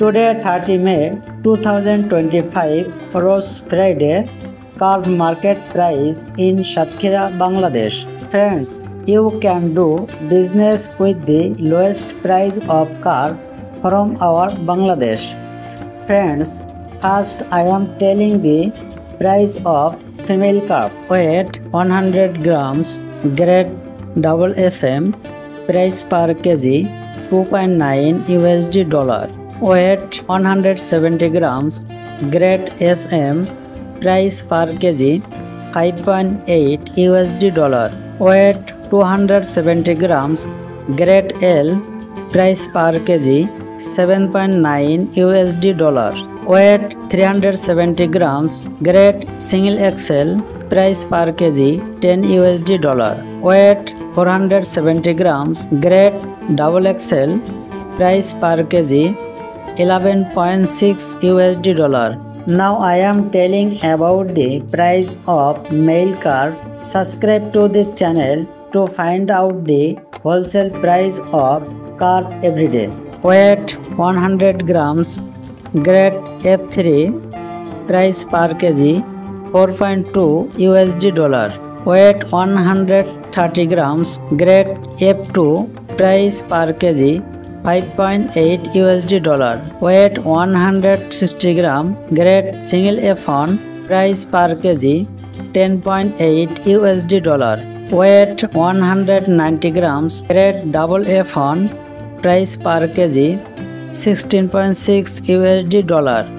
Today 30 May 2025 Rose Friday Car Market Price in Satkhira, Bangladesh. Friends, you can do business with the lowest price of car from our Bangladesh. Friends, first I am telling the price of female calf. Weight 100 grams, grade double SM, price per kg 2.9 USD dollar. Weight 170 grams, grade SM, price per kg 5.8 USD dollar. Weight 270 grams, grade L, price per kg 7.9 USD dollar. Weight 370 grams, grade single XL, price per kg 10 USD dollar. Weight 470 grams, grade double XL, price per kg 11.6 USD dollar. Now I am telling about the price of male car. Subscribe to the channel to find out the wholesale price of car every day. Weight 100 grams, grade F3, price per kg 4.2 USD dollar. Weight 130 grams, grade F2, price per kg 5.8 USD dollar. Weight 160 gram, grade single F1, price per kg 10.8 USD dollar. Weight 190 grams, grade double F1, price per kg 16.6 USD dollar.